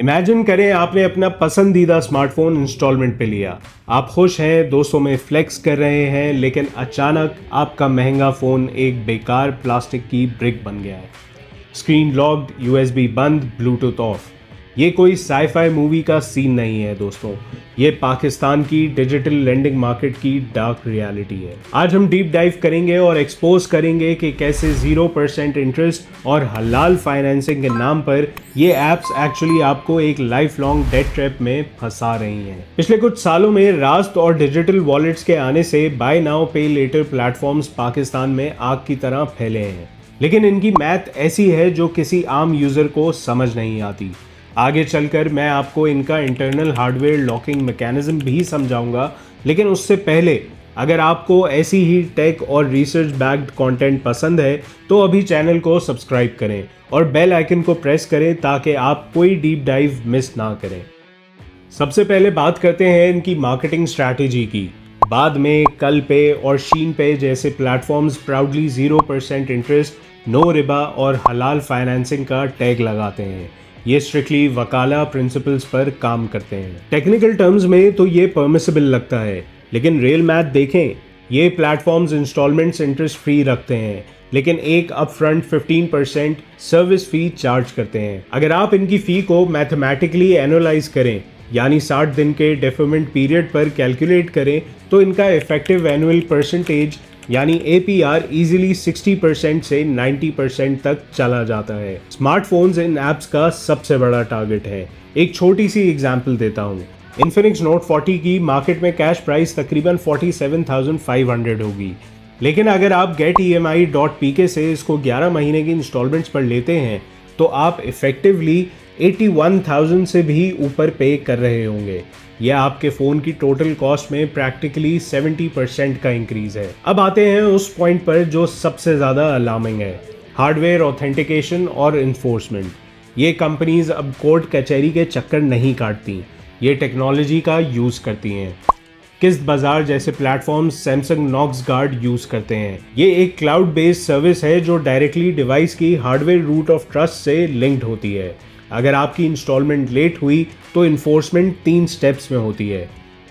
Imagine करें आपने अपना पसंदीदा स्मार्टफोन इंस्टॉलमेंट पे लिया। आप खुश हैं, दोस्तों में फ्लेक्स कर रहे हैं, लेकिन अचानक आपका महंगा फ़ोन एक बेकार प्लास्टिक की ब्रिक बन गया है। स्क्रीन लॉक्ड, यूएसबी बंद, ब्लूटूथ ऑफ। ये कोई साईफाई मूवी का सीन नहीं है दोस्तों, ये पाकिस्तान की डिजिटल लेंडिंग मार्केट की डार्क रियलिटी है। आज हम डीप डाइव करेंगे और एक्सपोज करेंगे कि कैसे 0% इंटरेस्ट और हलाल फाइनेंसिंग के नाम पर ये एप्स एक्चुअली आपको एक लाइफ लॉन्ग डेट ट्रैप में फंसा रही हैं। पिछले कुछ सालों में रास्त और डिजिटल वॉलेट्स के आने से बाय नाउ पे लेटर प्लेटफॉर्म्स पाकिस्तान में आग की तरह फैले हैं, लेकिन इनकी मैथ ऐसी है जो किसी आम यूजर को समझ नहीं आती। आगे चलकर मैं आपको इनका इंटरनल हार्डवेयर लॉकिंग मैकेनिज्म भी समझाऊंगा, लेकिन उससे पहले अगर आपको ऐसी ही टेक और रिसर्च बैक्ड कंटेंट पसंद है तो अभी चैनल को सब्सक्राइब करें और बेल आइकन को प्रेस करें ताकि आप कोई डीप डाइव मिस ना करें। सबसे पहले बात करते हैं इनकी मार्केटिंग स्ट्रैटेजी की। बाद में कल पे और शीन पे जैसे प्लेटफॉर्म्स प्राउडली 0% इंटरेस्ट, नो रिबा और हलाल फाइनेंसिंग का टैग लगाते हैं। ये स्ट्रिक्टली वकाला प्रिंसिपल्स पर काम करते हैं। टेक्निकल टर्म्स में तो ये परमिसिबल लगता है, लेकिन रियल मैथ देखें, ये प्लेटफॉर्म्स इंस्टॉलमेंट्स इंटरेस्ट फ्री रखते हैं, लेकिन एक अपफ्रंट 15% सर्विस फी चार्ज करते हैं। अगर आप इनकी फ़ी को मैथमेटिकली एनालाइज करें, यानी 60 दिन के डेफरमेंट पीरियड पर कैलकुलेट करें, तो इनका इफेक्टिव एनुअल परसेंटेज यानी APR इजीली 60% से 90% तक चला जाता है। स्मार्टफोन्स इन ऐप्स का सबसे बड़ा टारगेट है। एक छोटी सी एग्जांपल देता हूँ। इन्फिनिक्स नोट 40 की मार्केट में कैश प्राइस तकरीबन 47,500 होगी, लेकिन अगर आप getemi.pk से इसको 11 महीने की इंस्टॉलमेंट्स पर लेते हैं तो आप इफेक्टिवली 81,000 से भी ऊपर पे कर रहे होंगे। यह आपके फ़ोन की टोटल कॉस्ट में प्रैक्टिकली 70% का इंक्रीज है। अब आते हैं उस पॉइंट पर जो सबसे ज़्यादा अलार्मिंग है, हार्डवेयर ऑथेंटिकेशन और इन्फोर्समेंट। ये कंपनीज अब कोर्ट कचहरी के चक्कर नहीं काटती, ये टेक्नोलॉजी का यूज़ करती हैं। किस्त बाजार जैसे platforms Samsung Knox Guard use करते हैं। ये एक क्लाउड बेस्ड सर्विस है जो डायरेक्टली डिवाइस की हार्डवेयर रूट ऑफ ट्रस्ट से लिंक्ड होती है। अगर आपकी इंस्टॉलमेंट लेट हुई तो इन्फोर्समेंट 3 स्टेप्स में होती है।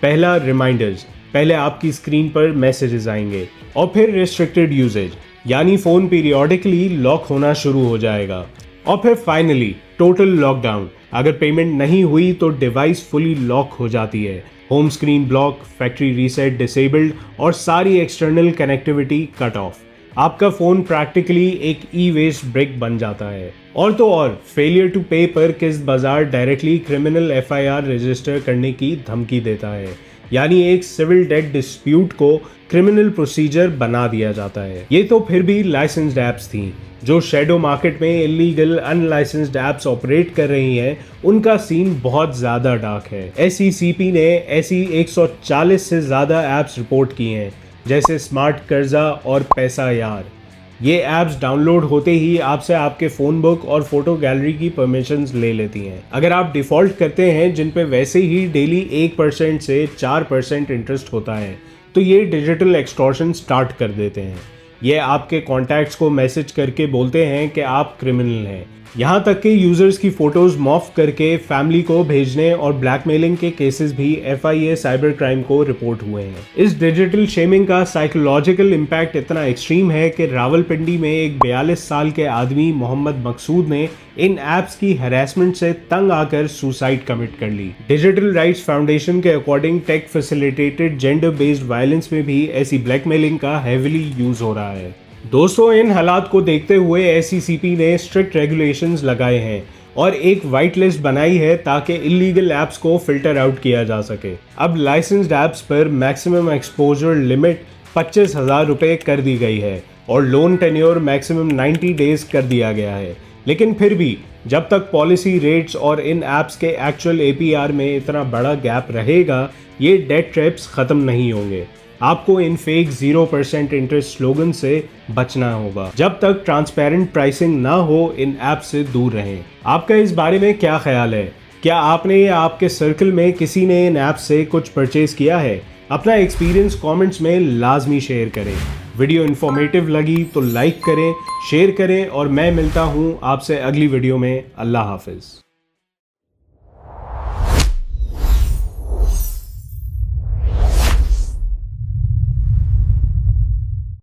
पहला, रिमाइंडर्स। पहले आपकी स्क्रीन पर मैसेजेस आएंगे और फिर रिस्ट्रिक्टेड यूजेज, यानी फ़ोन पीरियोडिकली लॉक होना शुरू हो जाएगा। और फिर फाइनली टोटल लॉकडाउन। अगर पेमेंट नहीं हुई तो डिवाइस फुली लॉक हो जाती है। Home screen block, factory reset disabled और सारी एक्सटर्नल कनेक्टिविटी कट ऑफ। आपका फ़ोन प्रैक्टिकली एक ई वेस्ट ब्रिक बन जाता है। और तो और फेलियर टू पे पर किस्त बाजार डायरेक्टली क्रिमिनल FIR रजिस्टर करने की धमकी देता है, यानी एक सिविल डेट डिस्प्यूट को क्रिमिनल प्रोसीजर बना दिया जाता है। ये तो फिर भी लाइसेंस्ड ऐप्स थी। जो शेडो मार्केट में इलीगल अनलाइसेंस्ड ऐप्स ऑपरेट कर रही हैं, उनका सीन बहुत ज़्यादा डार्क है। SECP ने ऐसी 140 से ज़्यादा ऐप्स रिपोर्ट की हैं, जैसे स्मार्ट कर्जा और पैसा यार। ये ऐप्स डाउनलोड होते ही आपसे आपके फ़ोन बुक और फोटो गैलरी की परमिशंस ले लेती हैं। अगर आप डिफ़ॉल्ट करते हैं, जिन पे वैसे ही डेली 1% से 4% इंटरेस्ट होता है, तो ये डिजिटल एक्सटॉर्शन स्टार्ट कर देते हैं। ये आपके कॉन्टैक्ट्स को मैसेज करके बोलते हैं कि आप क्रिमिनल हैं। यहाँ तक कि यूजर्स की फोटोज मॉर्फ करके फैमिली को भेजने और ब्लैकमेलिंग के केसेस भी FIA साइबर क्राइम को रिपोर्ट हुए हैं। इस डिजिटल शेमिंग का साइकोलॉजिकल इम्पैक्ट इतना एक्सट्रीम है कि रावलपिंडी में एक 42 साल के आदमी मोहम्मद मकसूद ने इन ऐप्स की हैरेसमेंट से तंग आकर सुसाइड कमिट कर ली। डिजिटल राइट्स फाउंडेशन के according tech facilitated gender based violence में भी ऐसी ब्लैकमेलिंग का हेविली यूज हो रहा है। दोस्तों, इन हालात को देखते हुए SECP ने स्ट्रिक्ट रेगुलेशंस लगाए हैं और एक वाइट लिस्ट बनाई है ताकि इलीगल ऐप्स को फिल्टर आउट किया जा सके। अब लाइसेंस्ड ऐप्स पर मैक्सिमम एक्सपोजर लिमिट 25,000 रुपये कर दी गई है और लोन टेन्योर मैक्सिमम 90 डेज कर दिया गया है। लेकिन फिर भी जब तक पॉलिसी रेट्स और इन ऐप्स के एक्चुअल APR में इतना बड़ा गैप रहेगा, ये डेट ट्रैप्स ख़त्म नहीं होंगे। आपको इन फेक 0% इंटरेस्ट स्लोगन से बचना होगा। जब तक ट्रांसपेरेंट प्राइसिंग ना हो, इन ऐप से दूर रहें। आपका इस बारे में क्या ख्याल है? क्या आपने या आपके सर्कल में किसी ने इन ऐप से कुछ परचेज किया है? अपना एक्सपीरियंस कमेंट्स में लाजमी शेयर करें। वीडियो इन्फॉर्मेटिव लगी तो लाइक करें, शेयर करें और मैं मिलता हूँ आपसे अगली वीडियो में। अल्लाह हाफिज़।